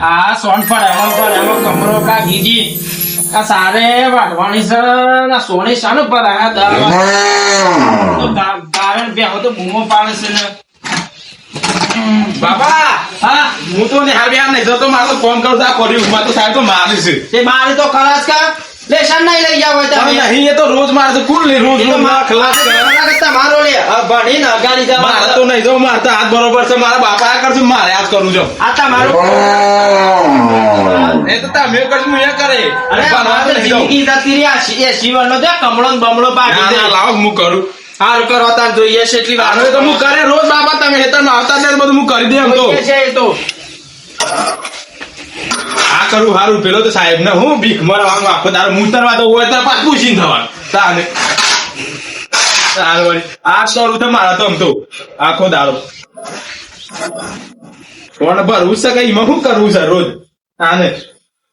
આ સોન પર એમાં કમરો કા ગીજી આ સારે વાઢવાની છે ના સોની શાનું પર આ તો ગાવે બે તો બૂમો પાડે છે ને બાપા હા હું તો ને હાલ નહીં જતો મારો ફોન કરું આ કર્યું માં તો સાહેબ તો મારી છે તે મારી તો ખરાશ કા લેશન નહીં લઈ જાવ તમે નહીં એ તો રોજ મારે તો કુલ નહીં રોજ ખલાસ મારો લે ભણી ને અગાડી જાવ મારે તો નહીં જો મારે તો હાથ બરોબર છે મારા બાપા આ કરશું મારે આજ કરું છું આ તમારું એ તો તમે કરશું હું એ કરે અરે મારે જિંદગી જતી રહી આ શિવનો દે કમળો ને બમળો પાડી દે લાવ હું કરું હાલ કરો તાર જોઈએ છે એટલી વાર હવે તો હું કરે રોજ બાપા તમે હેતરમાં આવતા ને બધું હું કરી દે એમ તો છે એ તો આ કરું હારું પેલો તો સાહેબ ને હું ભીખ મરવાનું આખો દારો મૂતરવા તો હોય તો પાછું પૂછીને થવાનું તાને આ કરું તો મારા તો આમ તો આખો દારો કોણ ભરવું છે કઈ એમાં શું કરવું છે રોજ આને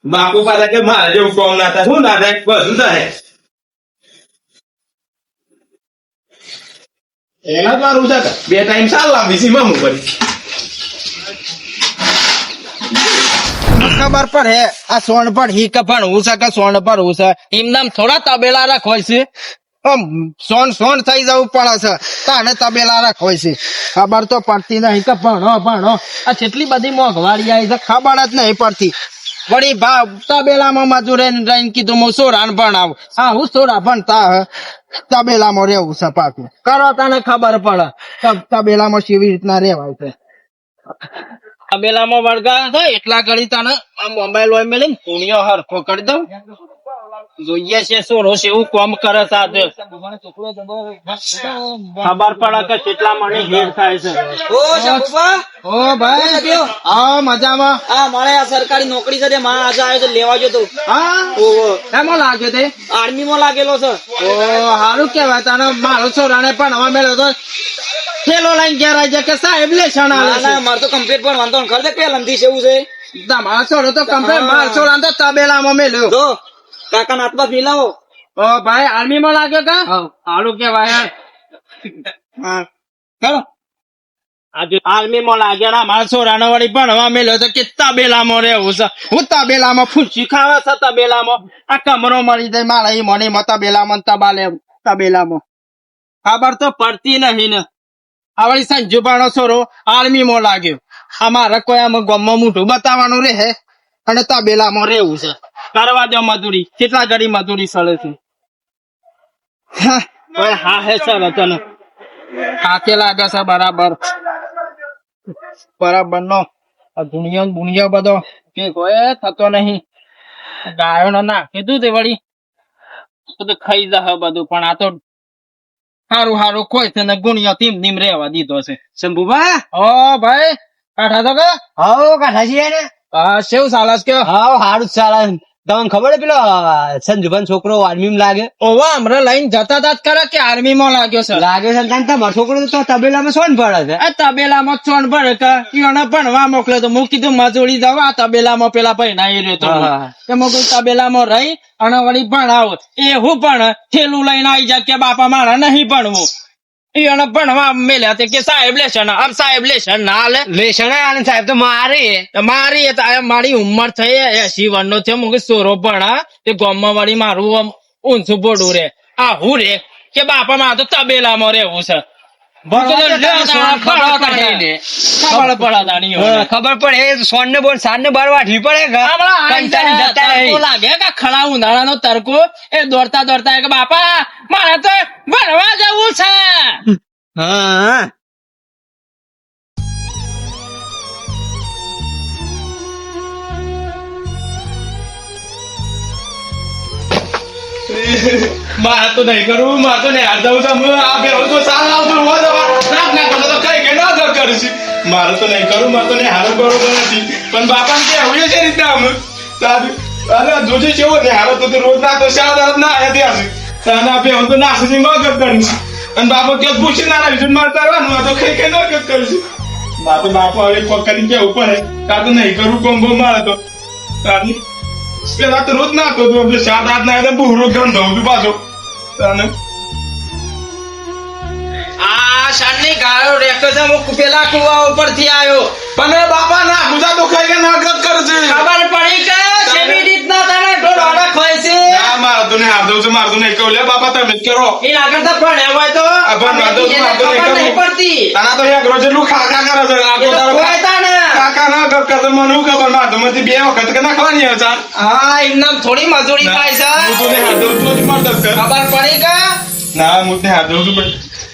બાપુ પાછા કે મારે જેવું કોમ ના થાય શું ના થાય બધું થાય એના જ મારું છે બે ટાઈમ સાલ લાંબી સીમા હું કરી ખબર પડે આ સોન પર હી કપણ હું છે કે સોન પર હું છે એમનામ થોડા તબેલા રાખવાય છે સોન સોન થઈ જવું પડે છે તાને તબેલા રાખવાય છે ખબર તો પડતી નહીં કે ભણો આ કેટલી બધી મોંઘવારી આવી છે ખબર જ નહીં પડતી વળી ભાવ તબેલામાં મજૂરે રહીને કીધું હું સોરાન ભણાવ હા હું સોરા ભણતા તબેલામાં રહેવું છે પાછું કરો તને ખબર પડે તબેલામાં કેવી રીતના રહેવાય છે તબેલામાં વળગા છે એટલા ઘડી તને મોબાઈલ હોય મેળીને પુણ્યો હરખો કરી દઉં જોઈએ છે સોરો એવું કોમ કરે સાથે ખબર પડે કે કેટલા મને હેડ થાય છે ઓ ભાઈ હા મજામાં હા મારે આ સરકારી નોકરી છે મારે આજે આવ્યો છે લેવા ગયો તો હા એમાં લાગ્યો તે આર્મી માં લાગેલો છે ઓ સારું કેવાય તને મારો છોરાને પણ હવે મેળ્યો તો થેલો લઈને ઘેર આવી જાય કે સાહેબ લેશન આવે છે મારે તો કમ્પ્લીટ પણ વાંધો ખર દે પેલાથી છે એવું છે તમારો છોરો તો કમ્પ્લીટ મારો છોરા તો તબેલામાં મેલ્યો જો કાકા નાતમાં મિલાવો ઓ ભાઈ આર્મી માં લાગ્યો કા સારું કેવાય હા ચલો આજે આર્મી માં લાગ્યા ના મારા છોરાને વળી ભણવા મેલ્યો તો કે તબેલામાં રહેવું છે હું તબેલામાં ફૂંચી ખાવા છે તબેલામાં આ કમરો મળી જાય મારા ઈ મને તબેલામાં તબેલામાં ખબર તો પડતી નહીં ને આવડી સંજુબાનો છોરો આર્મી માં લાગ્યો અમારે કોઈ આમ ગામમાં મોઢું બતાવવાનું રહે અને તબેલામાં રહેવું છે કરવા દો મજૂરી કેટલા ઘડી મજૂરી સળે છે હા હે સર તને હાથે લાગે છે બરાબર નો ગુણિયો બધો કે કોઈ થતો નહીં ગાયો ના કીધું તે વળી બધું ખાઈ જશે બધું પણ આ તો હારું કોઈ છે ને ગુણિયો ધીમ રહેવા દીધો છે શંભુભા ઓ ભાઈ કાઠા તો કે હાઉ કાઠા છીએ ને હા શેવ સાલસ કે હાઉ હારું જ સારા તમને ખબર પેલો સંજુભાઈ છોકરો આર્મી માં લાગે ઓવા હમણાં લઈને જતા તા કરે કે આર્મી માં લાગ્યો છે લાગે છે તમારો છોકરો તો તબેલામાં સોન ભરે છે આ તબેલામાં ચોણ ભરે કે એને ભણવા મોકલે તો હું કીધું મજૂરી જાવ આ તબેલામાં પેલા ભાઈ નાઈ રહ્યો તો કે મોકલ તબેલામાં રહી અને વળી ભણાવો એ હું પણ થેલું લઈને આવી જાય કે બાપા મારા નહીં ભણવું એને ભણવા મેલ્યા તે કે સાહેબ લેશન अब સાહેબ લેશન ના લે લેશન આને સાહેબ તો મારી ઉંમર થઈ 80 વર્ષનો છે મુકે સોરો ભણા તે ગામમાં વળી મારું ઊંચું બોડું રે આ હું રે કે બાપા માં તો તબેલામાં રહેવું છે ખબર પડે સોન ને બોલ સાન ને બાર વાઠવી પડે લાગે કે ખડા ઉનાળા નો તડકો એ દોડતા કે બાપા મારે તો ભણવા જવું છે હા મારે તો નહીં કરવું મારે તો નહીં હાર જવું છે આ બે તો સારા આવતું ના કરો તો કઈ કે ના કરીશું મારે તો નહીં કરું મારે તો નહીં હારો બરોબર નથી પણ બાપાને કે હોય છે રીતના અમે સારું અરે જોજે કેવો ને હારો તો રોજ ના તો શાળા ના આવ્યા ત્યાં સાના બે તો નાખી મગજ કરીશું અને બાપા કે પૂછી ના આવી મારે કરવાનું આ તો કઈ કે ના કરીશું બાપા હવે પકડી કે ઉપર કા તો નહીં કરું કોમ્બો મારે તો સારી પેલા તો રોજ ના તો આપણે 7-8 ના એટલે બહુ ગંધ હતું પાછો આ શાનની ગાયો રેખો છે હું પેલા કુવા ઉપરથી આવ્યો પણ બાપા ના ગુજા તો ખાઈ કે ના ગત કરશે ખબર પડી કે કેવી રીતના તને ઢોળવાના ખોય છે ના મારે તો નહીં હાર દઉં છું મારે તો નહીં કહું લે બાપા તમે જ કરો એ આગળ તો પણ હોય તો ભણવા દઉં છું, વાંધો નહીં ખબર કરું. નહીં પડતી તારા તો એક રોજ એટલું ખાખા કરે છે આ એ તો તો તારો ખોય તા ને. કાકા ના ગત કરતો મને શું ખબર મારે તો માંથી 2 વખત કે નાખવાની આવે ચાલ હા એમને થોડી મજૂરી થાય હું છે તો નહીં હાર દઉં છું તો જ મારે દસ કર. ખબર પડી કે ના હું જ નહીં હાર દઉં છું પણ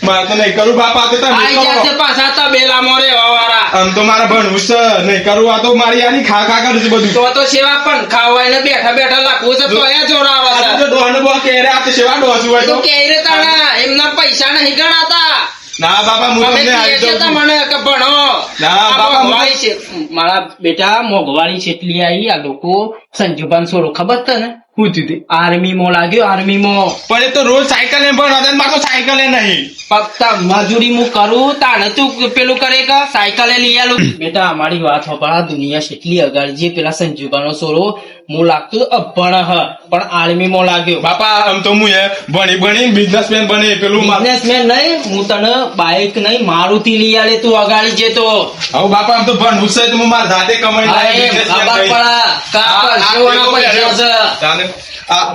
મારે તો નહીં કરું બાપા તે તમે આઈ જ જાતે કરો પાછા તબેલામાં રહેવા વાળા આમ તો મારે ભણવું છે નહીં કરું આ તો મારી આની ખા કરે છે બધું તો સેવા પણ ખાવાય ને બેઠા બેઠા લાખવું છે તો એ જોરાવા આ છે તો ડોહાને બહુ કહે રે, આ તો સેવા ડોહા હોય તો તો કે રે તાણા એમના પૈસા નહીં ગણાતા ના બાપા હું અમે તમને કહીએ હારી છીએ દઉં છું. તમને કે ભણો ના, આ બાપા, મોંઘવારી છે મારા બેટા મોંઘવારી છેટલી આવી આ લોકો સંજુબાન સોરો ખબર છે ને શું થયું તે? આર્મી માં લાગ્યો આર્મી માં પણ એ તો રોજ સાયકલ લઈને ભણવા જાય ને મારે તો સાયકલ એ નહીં ફક્ત મજૂરી હું કરું તાણે તું પેલું કરે કે સાયકલે લઈ આલું બેટા અમારી વાત હોભળા દુનિયા કેટલી અગાડી જે પેલા સંજુબાનો સોરો હું લાગતું અભણ હ પણ આર્મી માં લાગ્યો બાપા આમ તો હું એ ભણી બિઝનેસમેન બની પેલું બિઝનેસમેન નહીં હું તને બાઇક નહીં મારુતિ લઈ આલે તું અગાડી જેતો હવે બાપા આમ તો ભણવું છે તો હું મારા જાતે કમાઈને હા, લાવી એમ businessman ખબર થઈ. પડે કા પરસેવાના પૈસા છે. તાને,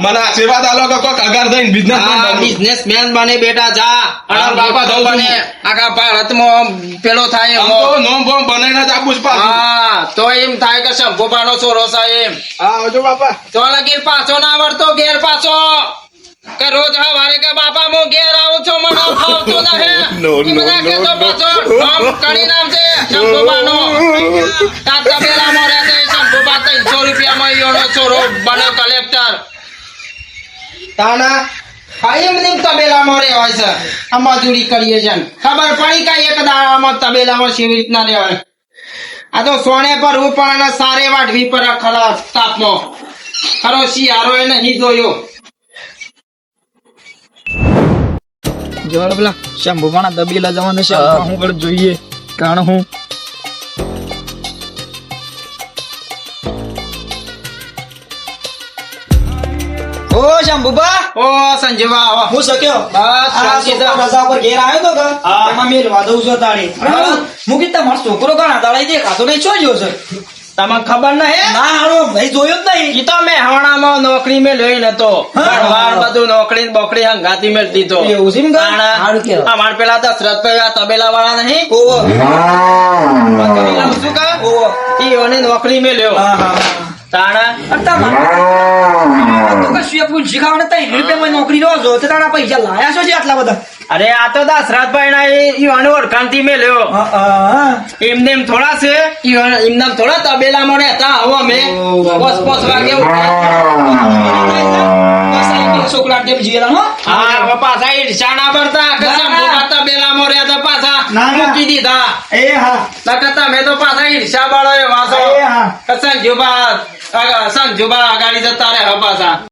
મને આશીર્વાદ આલો કે કોક અગાર થઈને બિઝનેસમેન હા, બનવું. બિઝનેસમેન બને બેટા જા હા, અને બાપા, મોટો જાઉં છું. બને આખા ભારતમાં પેલો થાય આમ એવો. તો નોમ બોમ બનાવીને જ આપું છું પાછું. હા તો એમ થાય કે શંભુબાનો છોરો છે એમ હા આવજો બાપા તો લગીર પાછો ના આવડતો ઘેર પાછો કે રોજ હવારે કે બાપા હું ઘેર આવું છું મને ફાવતું નહીં No, ઈ બધા no, કહેતો no, પાછો no. નામ કણી નામ છે શંભુબાનો તાતા પેલા મોરે તે શંભુબા 300 રૂપિયામાં ઈયોનો છોરો બન્યો કલેક્ટર તાના કાયમ ની તબેલામાં રહેવાય છે આ મજૂરી કરીએ છે ને. ખબર પડી કે એક દાડામાં તબેલામાં કેવી રીતના રહેવાય આ તો સોને પર ઉપર અને સારે વાઢવી પર ખરા તાપમાં ખરો શિયાળો એ નહીં જોયો જવાબ પેલા શંભુમાના દબીલા જવાનું છે હું કર જોઈએ કારણ હું ઓ શંભુબા ઓ સંજયવા આવો હું શક્યો બસ શાંતિ છે. રજા પર ઘેર આવ્યો તો કે હા. એમાં મેલવા દઉં છું તાળી હા. હું કીધા મારો છોકરો ઘણા દાડા દેખાતો નહીં શું ગયો છે તમને ખબર નહીં ના હારો ભાઈ જોયો જ નહીં ઈ તો મેહણામાં નોકરી મેં લઈ નતો હા. ભણવાર બધું નોકરી ને બોકરી હંગાતી મેળ દીધો એવું છે એમ કે? તાણા. સારું કહેવાય. અમાર પેલા દશરથભાઈ આ તબેલા વાળા નહીં ઓવો મજૂરી લઉં છું કે ઓવો ઈ ઓને નોકરી મેં લ્યો હા હા તાણા તો કશું એક પૂંછી ખાવાના 3 રૂપિયામાં નોકરી લો છો તો તારા પૈસા લાયા છો છે આટલા બધા અરે આ તો દશરથભાઈ ના ઈ ઓને ઓળખાણથી મેં લ્યો એમને એમ થોડા છે એમને એમ થોડા તબેલામાં રહેતા આવો અમે પોસ વાગે છોકરા ટેપ જીએલા હો હા હવે પાછા ઈર્ષા ના ભરતા કે શંભુબા તબેલામાં રહેતા પાછા ના, ના. મૂકી દીધા એ હા નકર તમે તો પાછા ઈર્ષા બાળો એવા છો એ હા કે સંજુબા અગાડી જતા રહે પાછા